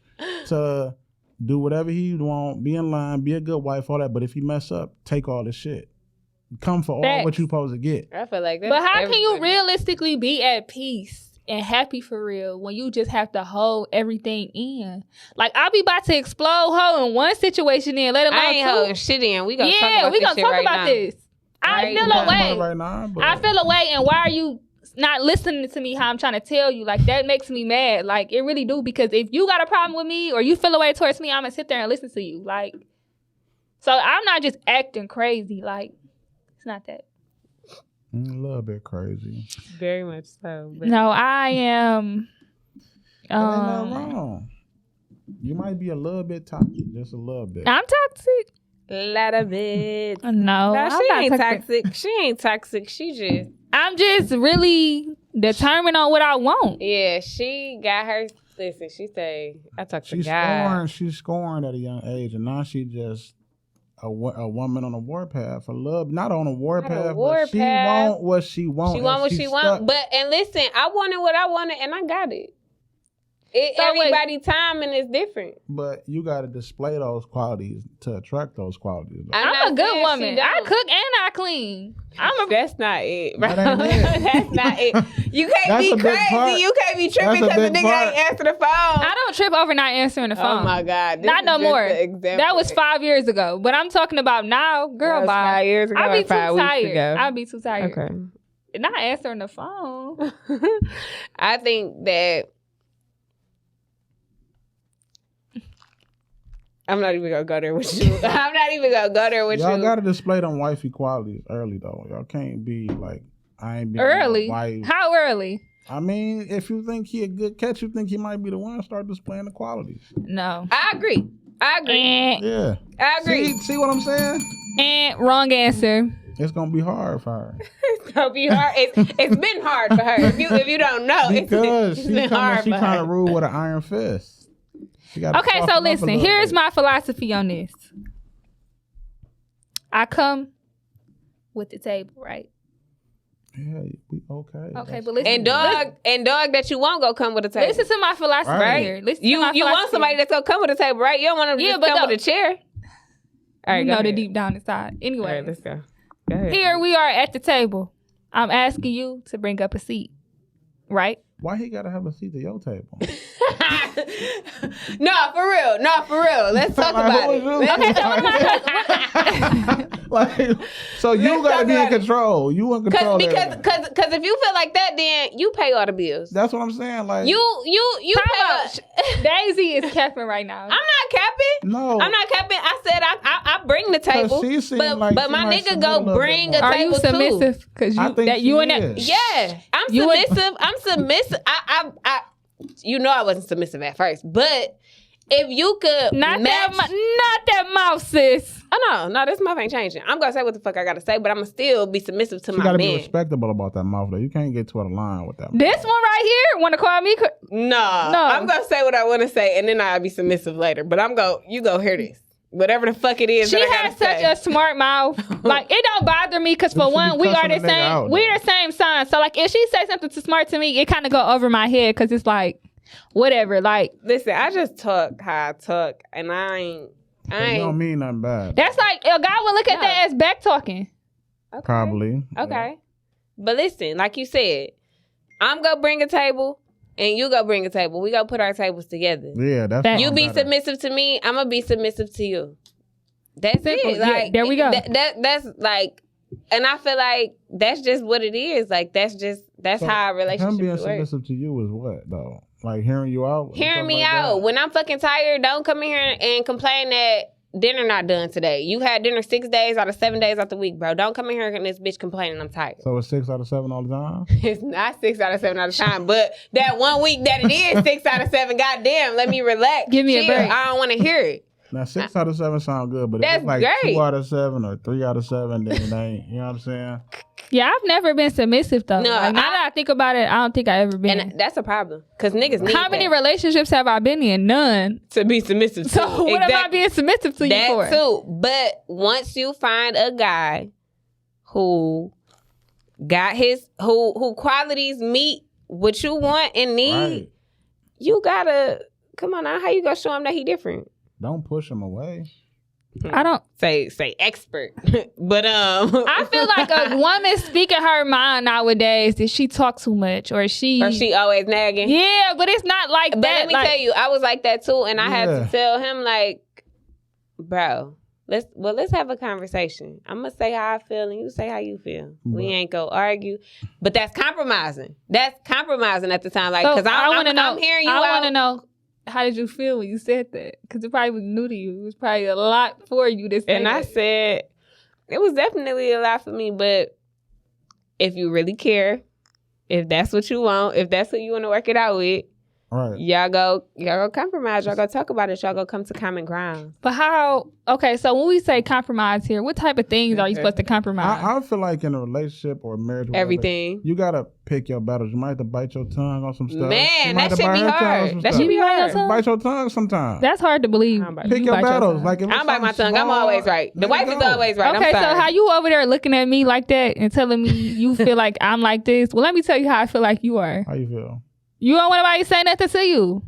to do whatever he want, be in line, be a good wife, all that. But if you mess up, take all the shit. Come for all what you supposed to get. I feel like that. But how can you realistically be at peace and happy for real when you just have to hold everything in? Like, I'll be about to explode in one situation in, let alone I ain't holding shit in. We gonna talk about this. I feel away. I feel away, and why are you not listening to me how I'm trying to tell you? Like, that makes me mad. Like, it really do, because if you got a problem with me or you feel away towards me, I'm gonna sit there and listen to you. Like, so I'm not just acting crazy. Like, it's not that. A little bit crazy. Very much so. But... No, I am. That ain't nothing wrong. You might be a little bit toxic, just a little bit. I'm toxic. A little bit. No, she ain't toxic. She ain't toxic. I'm just really determined on what I want. Yeah, she got her. Listen, she say, I talk to God. She's scoring at a young age, and now she just a woman on a warpath for love. Not on a warpath, but she want what she wants. She want what she want. But, and listen, I wanted what I wanted, and I got it. Everybody's timing is different. But you got to display those qualities to attract those qualities. I'm a good woman. I cook and I clean. That's not it, bro. That's not it. You can't be crazy. You can't be tripping because the nigga ain't answer the phone. I don't trip over not answering the phone. Oh my God. Not no more. That was 5 years ago. But I'm talking about now, girl, bye. 5 years ago. I'll be too 5 tired. weeks ago. I'll be too tired. Okay. Not answering the phone. I think that I'm not even gonna go there with you. Y'all gotta display them wifey qualities early though. Y'all can't be like, I ain't being early. Wife. How early? I mean, if you think he a good catch, you think he might be the one, start displaying the qualities. No. I agree. Yeah. I agree. See what I'm saying? And wrong answer. It's gonna be hard for her. It's gonna be hard. It's been hard for her. If you don't know, because it's been hard for her. She trying to rule with an iron fist. Okay, so listen, here's my philosophy on this. I come with the table, right? Yeah, we okay. Okay, but listen. And dog that you won't go come with a table. Listen to my philosophy here. Listen you want somebody that's gonna come with a table, right? You don't want them to come with a chair. All right, you know the deep down inside. Anyway, all right, let's go. Go ahead. Here we are at the table. I'm asking you to bring up a seat, right? Why he gotta have a seat at your table? No, for real. Let's talk about it. Okay, so you gotta be in control. You in control. Because if you feel like that, then you pay all the bills. That's what I'm saying. Like you pay. Daisy is capping right now. I'm not capping. No, I'm not capping. I said I bring the table, but my nigga go bring a table too. Are you submissive? Because you and that. Yeah, I'm submissive. I'm submissive. I you know I wasn't submissive at first, but if you could not match, that mouth, sis. Oh no, this mouth ain't changing. I'm gonna say what the fuck I gotta say, but I'm gonna still be submissive to my man. You gotta be respectable about that mouth though. You can't get to a line with that mouth. This one right here wanna call me? No, I'm gonna say what I want to say, and then I'll be submissive later. But you go hear this. Whatever the fuck it is. She has such a smart mouth. Like, it don't bother me because for one, we are the same. We're the same sign. So like, if she says something too smart to me, it kind of go over my head because it's like, whatever. Like, listen, I just talk how I talk, and I ain't. You don't mean nothing bad. That's like a guy would look at that as back talking. Okay. Probably. Okay, but listen, like you said, I'm gonna bring a table. And you go bring a table. We go put our tables together. Yeah, that's you be submissive to me. I'm gonna be submissive to you. That's it. Like, yeah, there we go. That's like, and I feel like that's just what it is. Like that's how a relationship him being works. Submissive to you is what though? Like hearing you out. Hearing me out. That? When I'm fucking tired, don't come in here and complain that dinner not done today. You had dinner 6 days out of 7 days out the week, bro. Don't come in here and this bitch complaining I'm tired. So it's 6 out of 7 all the time? It's not 6 out of 7 all the time, but that 1 week that it is 6 out of 7, goddamn, let me relax. Give me a break. I don't want to hear it. Now 6 out of 7 sound good, but if it's like great. 2 out of 7 or 3 out of 7, then it ain't. You know what I'm saying? Yeah, I've never been submissive though. No, like, now that I think about it, I don't think I ever been. And that's a problem because niggas need How many relationships have I been in? None. To be submissive to. So what am I being submissive to you for? That too. But once you find a guy who got who qualities meet what you want and need, right. You gotta come on now. How you gonna show him that he different? Don't push him away. I don't say expert, but I feel like a woman speaking her mind nowadays. Did she talk too much, or she always nagging? Yeah, but it's not like but that. Let me tell you, I was like that too, and I had to tell him like, bro, let's have a conversation. I'm gonna say how I feel, and you say how you feel. We ain't gonna argue, but that's compromising. That's compromising at the time, like because I want to know. I'm hearing you. I want to know. How did you feel when you said that? Because it probably was new to you. It was probably a lot for you to say. And I said, it was definitely a lot for me. But if you really care, if that's what you want, if that's what you want to work it out with, right. Y'all go compromise. Y'all go talk about it. Y'all go come to common ground. But how? Okay, so when we say compromise here, what type of things are you supposed to compromise? I feel like in a relationship or a marriage, everything you gotta pick your battles. You might have to bite your tongue on some stuff. Man, that should be hard. That should be hard. Bite your tongue sometimes. That's hard to believe. Pick your battles. Like if I don't bite my tongue. I'm always right. The wife is always right. Okay, so how you over there looking at me like that and telling me you feel like I'm like this? Well, let me tell you how I feel like you are. How you feel? You don't want nobody to say nothing to you.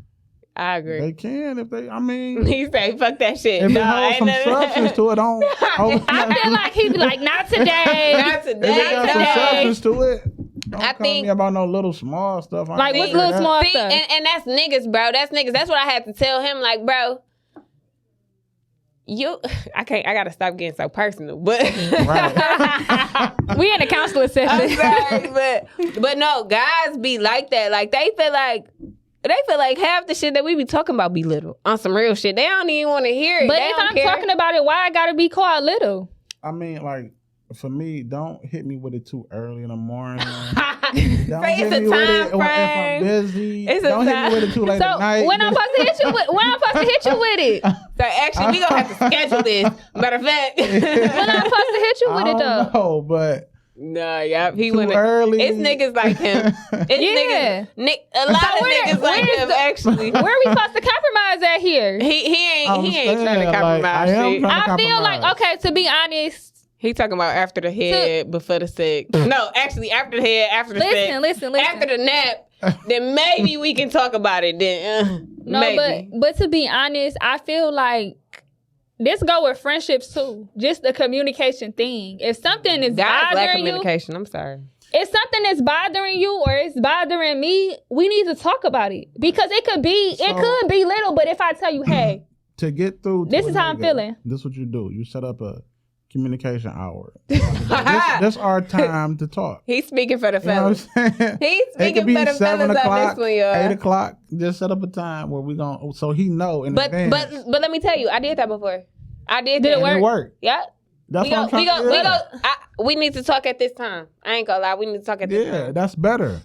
I agree. They can if they. I mean, he say fuck that shit. If it holds some substance to it, don't. I feel like he'd be like, not today. Not today. If it got some substance to it, don't come to me about no little small stuff. Like what's little small stuff? And that's niggas, bro. That's niggas. That's what I had to tell him. Like, bro, I gotta stop getting so personal. But we in a counselor session. I'm sorry, but no, guys be like that. Like they feel like half the shit that we be talking about be little on some real shit. They don't even want to hear it. But if I'm talking about it, why I gotta be called little? I mean, like for me, don't hit me with it too early in the morning. Don't hit me with it if I'm busy. Don't hit me with it too late at night. When I'm supposed to hit you with it? So actually, we gonna have to schedule this. Matter of fact, when I'm supposed to hit you with it though? No, but. No, yep, he went early. It's niggas like him. It's niggas. A lot of niggas like him. Actually, where are we supposed to compromise at here? He ain't trying to compromise. I feel like, okay, to be honest, He talking about after the head, before the sex. No, actually, after the head, after the sex. Listen. After the nap, then maybe we can talk about it then. No, maybe. but to be honest, I feel like this go with friendships too. Just the communication thing. If something is bothering you, I'm sorry. If something is bothering you or it's bothering me, we need to talk about it. Because it could be little, but if I tell you, hey, to get through, this is how I'm feeling. This is what you do. You set up a communication hour. This our time to talk. He's speaking for the fellas. You know what I'm saying? He's speaking for the fellas on this one, y'all. 8 o'clock. Just set up a time where we gonna, so he know in advance. But let me tell you, I did that before. Did it work? Yeah. That's what I'm trying to do. We need to talk at this time. I ain't gonna lie. We need to talk at this time. Yeah, that's better.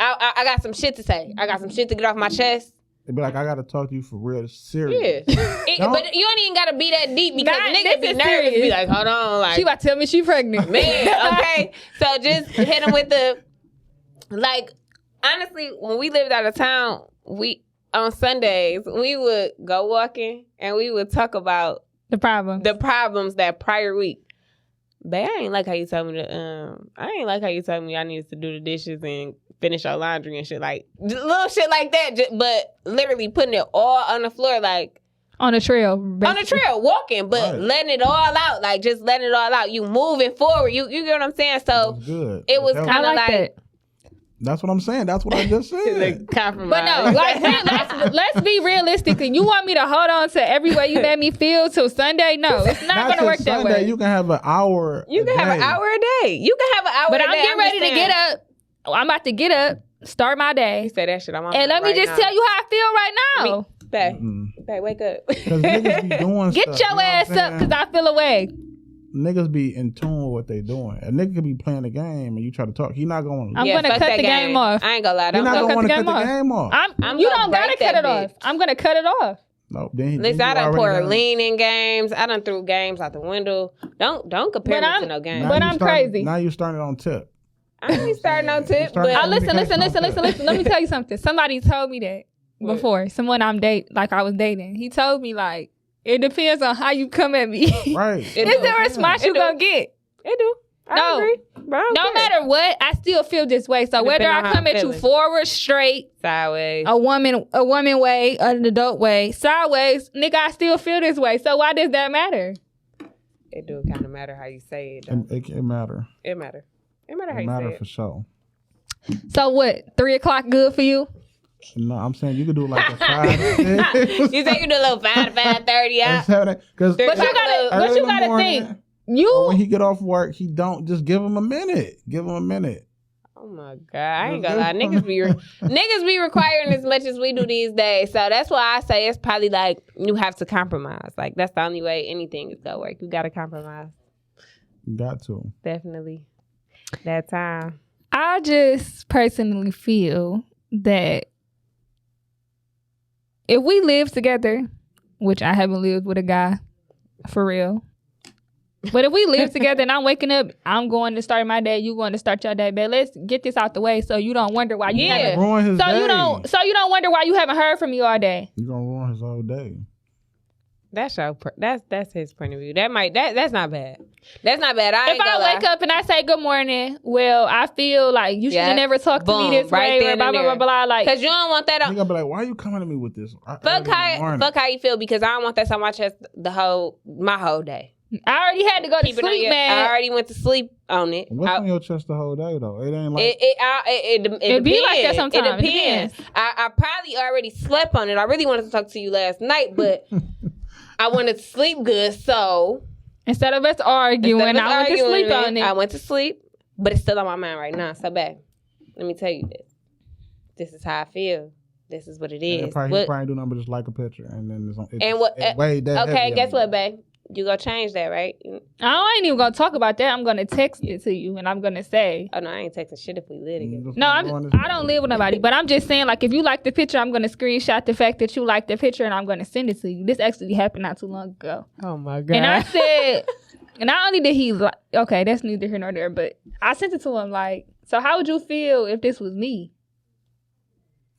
I got some shit to say. I got some shit to get off my chest. It'd be like, I gotta talk to you for real. It's serious. Yeah. But you don't even gotta be that deep because niggas be nervous. Serious. Be like, hold on. Like, she about to tell me she pregnant. Man, okay. So just hit him with the, like, honestly, when we lived out of town, on Sundays, we would go walking and we would talk about the problems that prior week. Babe, I ain't like how you told me I needed to do the dishes and finish our laundry and shit, like little shit like that. But literally putting it all on the floor, like on a trail, basically. On a trail, walking, but letting it all out, like just letting it all out. You moving forward. You get what I'm saying? So it was kind of like. That's what I'm saying. That's what I just said. Compromise. But no, like let's be realistic. You want me to hold on to every way you made me feel till Sunday? No, it's not gonna work that way. You can have an hour. You can have an hour a day. You can have an hour. But a day. I'm getting ready to get up. I'm about to get up, start my day. You say that shit. I'm on. And let me just tell you how I feel right now. Babe, wake up. Because niggas be doing Get stuff, your ass up, because I feel away. Niggas be in tune with what they doing. A nigga could be playing the game and you try to talk. He not going to. I'm going to cut the game off. I ain't going to lie. You're not going to want to cut the game off. You don't got to cut it off. I'm going to cut it off. No, listen, I done pour lean in games. I done threw games out the window. Don't compare me to no game. But I'm crazy. Now you starting on tip. I ain't starting on tip. But listen. Let me tell you something. Somebody told me that before. Someone I was dating. He told me like, it depends on how you come at me. Right. Is there a response you gonna get? It do. I agree. No matter what, I still feel this way. So whether I come at you forward, straight, sideways, a woman way, an adult way, sideways, nigga, I still feel this way. So why does that matter? It do kind of matter how you say it. It matter. It matter. It matter how you say it. It matter for sure. So what? 3 o'clock good for you? No, I'm saying you could do like a 5 You say you do a little 5 to 5:30, yeah. But you gotta think. When he get off work, he don't just give him a minute. Give him a minute. Oh my God, I ain't gonna lie. Niggas be requiring as much as we do these days. So that's why I say it's probably like you have to compromise. Like that's the only way anything is gonna work. You gotta compromise. You got to. Definitely. That time. I just personally feel that if we live together, which I haven't lived with a guy for real, but if we live together and I'm waking up, I'm going to start my day, you going to start your day, but let's get this out the way so you don't wonder why you haven't ruin his day. You don't wonder why you haven't heard from me all day. You're gonna ruin his whole day. That's his point of view. That's not bad. That's not bad. If I wake up and I say good morning, well, I feel like you should have never talked to me this way, or blah blah blah blah. Like, because you don't want that. You're gonna be like, why are you coming to me with this? Fuck how you feel, because I don't want that on my chest my whole day. I already had to go to sleep, man. I already went to sleep on it. What's on your chest the whole day though? It ain't like it be like that sometimes. It depends. I probably already slept on it. I really wanted to talk to you last night, but I wanted to sleep good, so instead of us arguing, I went to sleep on it. I went to sleep, but it's still on my mind right now. So, babe, let me tell you this. This is how I feel. This is what it is. He probably do nothing but just like a picture, and then it's okay, guess what, babe? You gonna change that, right? I ain't even gonna talk about that. I'm gonna text it to you, and I'm gonna say, "Oh no, I ain't texting shit if we live together." No, I don't live with nobody, but I'm just saying, like, if you like the picture, I'm gonna screenshot the fact that you like the picture, and I'm gonna send it to you. This actually happened not too long ago. Oh my God! And I said, not only did he like, okay, that's neither here nor there, but I sent it to him like, so how would you feel if this was me?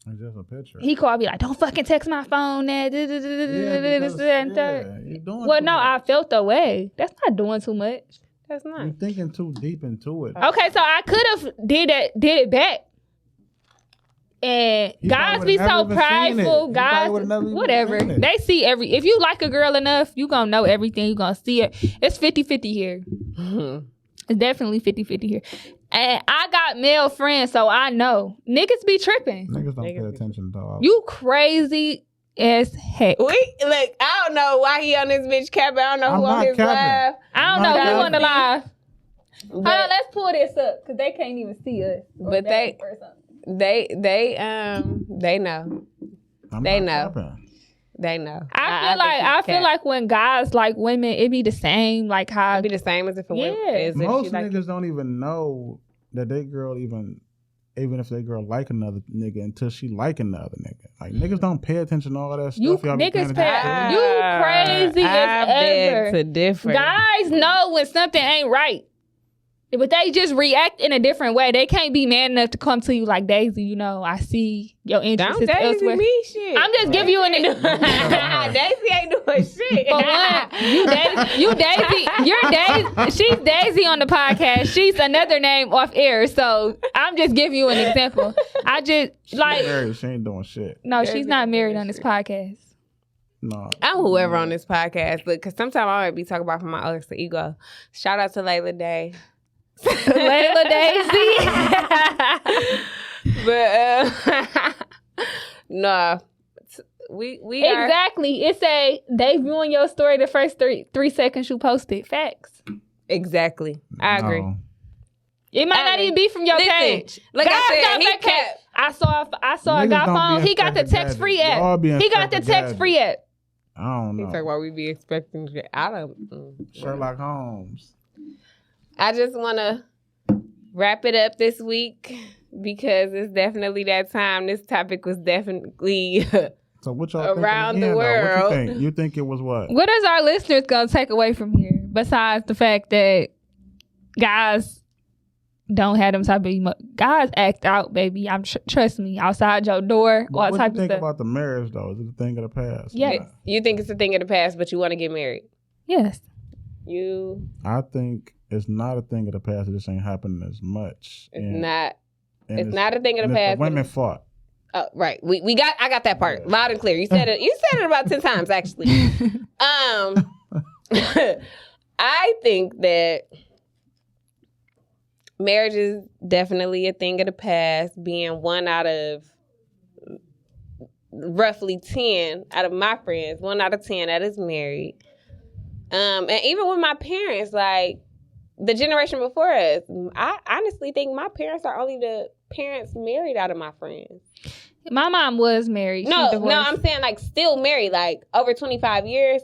It's just a picture. He called me like, don't fucking text my phone. Well, no, I felt the way. That's not doing too much. That's nice. You're thinking too deep into it. Okay, so I could have did it back. And guys be so prideful. Guys, whatever. They see if you like a girl enough, you gonna know everything. You gonna see it. It's 50-50 here. Mm-hmm. It's definitely 50-50 here. And I got male friends, so I know. Niggas be tripping. Niggas don't pay attention, dog. You crazy as heck. Look, I don't know why he on this bitch capping. I don't know who on his live. I don't know who on the live. Hold on, let's pull this up, because they can't even see us. But they know. They know. They know. I feel like when guys like women, it be the same. Like how it be the same as if a woman. Most niggas don't even know that they girl even if they girl like another nigga until she like another nigga. Like niggas don't pay attention to all that stuff. You niggas pay. You crazy as ever. It's different. Guys know when something ain't right. But they just react in a different way. They can't be man enough to come to you like, Daisy, you know, I see your interest is elsewhere. Me shit. I'm just giving you an example. Daisy ain't doing shit. But one, you're Daisy. She's Daisy on the podcast. She's another name off air. So I'm just giving you an example. I just married. She ain't doing shit. No, she's not married on this podcast. No, I'm whoever on this podcast. Look, because sometimes I might be talking about from my alter ego. Shout out to Layla Day. Layla Daisy. But no, we exactly. It's they ruin your story the first 3 seconds you posted. Facts. Exactly. I agree. It might not even be from your page. Like I said, I saw a guy phone. He got the text free app. He got the text free app. I don't know. He's like, why we be expecting? I don't. Sherlock Holmes. I just want to wrap it up this week because it's definitely that time. This topic was definitely so what y'all around the world. What you think it was what? What is our listeners going to take away from here besides the fact that guys don't have them type of guys act out, baby. Trust me, outside your door, all type of stuff. What do you think about the marriage, though? Is it a thing of the past? Yes. You think it's a thing of the past, but you want to get married? Yes. I think it's not a thing of the past. It just ain't happening as much. It's not a thing of the past. The women fought. Oh, right. I got that part loud and clear. You said it about 10 times actually. I think that marriage is definitely a thing of the past, being 1 out of roughly 10 out of my friends, 1 out of 10 that is married. And even with my parents, like the generation before us, I honestly think my parents are only the parents married out of my friends. My mom was married. No, I'm saying like still married, like over 25 years.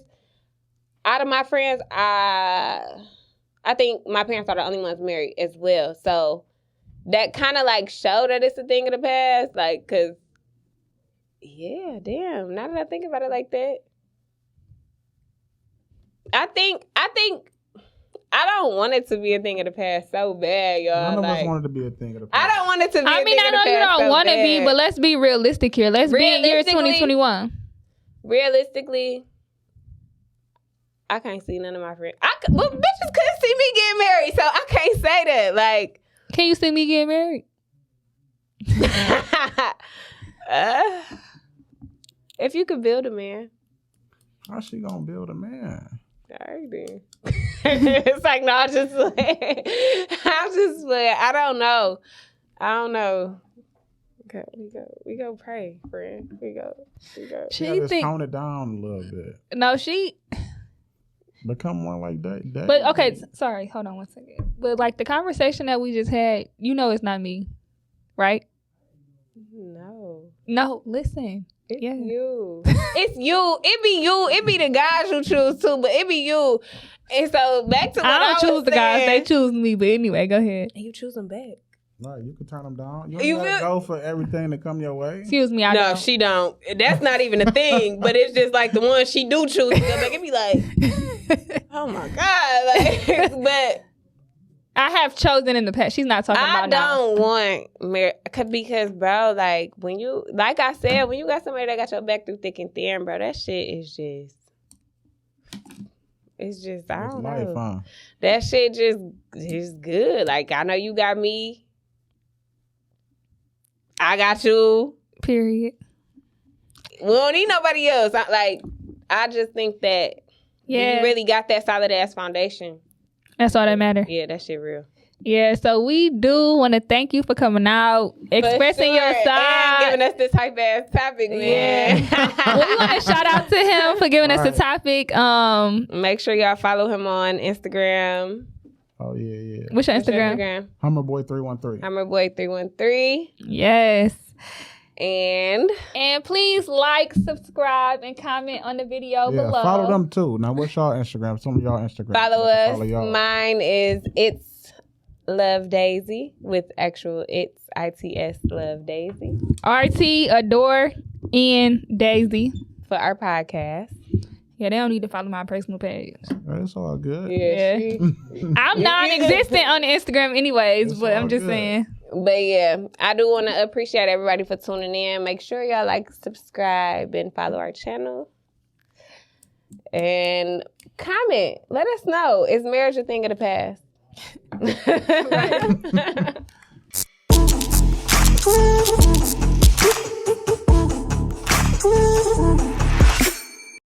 Out of my friends, I think my parents are the only ones married as well. So that kind of like show that it's a thing of the past, like, cause yeah, damn. Now that I think about it like that, I think I don't want it to be a thing of the past so bad, y'all. None of us want it to be a thing of the past. I don't want it to be a thing of the past. I know you don't want to be, but let's be realistic here. Let's be in year 2021. Realistically, I can't see none of my friends. Well, bitches couldn't see me getting married, so I can't say that. Like, can you see me getting married? If you could build a man. How's she gonna build a man? All right, then. It's like, no, I'm just playing. I don't know. Okay, we go pray, friend. We go. She just tone it down a little bit. No, she become more like that. But okay, sorry, hold on one second. But like the conversation that we just had, it's not me, right? No, listen. It's you. It's you. It be you. It be the guys you choose too, but it be you. And so back to what I don't choose the guys. They choose me. But anyway, go ahead. And you choose them back. Right, you can turn them down. You gotta go for everything to come your way. Excuse me, I don't. She don't. That's not even a thing. But it's just like the one she do choose to go back. It be like, oh my God. Like, but I have chosen in the past. She's not talking about now. I don't want marriage because, bro, like when you, like I said, when you got somebody that got your back through thick and thin, bro, that shit is just, It's just, I don't life, know. huh? That shit just is good. Like, I know you got me. I got you. Period. We don't need nobody else. I just think that you really got that solid ass foundation. That's all that matters. Yeah, that shit real. Yeah, so we do want to thank you for coming out, expressing your side, and giving us this hype ass topic, man. Yeah. We want to shout out to him for giving us the topic. Make sure y'all follow him on Instagram. Oh yeah. What's your Instagram? Hummerboy313. Hummerboy313. Yes. And please like, subscribe, and comment on the video below. Follow them too. Now, what's y'all Instagram? Some of y'all Instagram. Follow us. Mine is It's Love Daisy with actual It's ITS Love Daisy. RT Adore N Daisy for our podcast. Yeah, they don't need to follow my personal page. It's all good. Yeah. I'm non-existent on Instagram anyways, but I'm just saying. But yeah, I do want to appreciate everybody for tuning in. Make sure y'all like, subscribe, and follow our channel. And comment. Let us know. Is marriage a thing of the past? Right.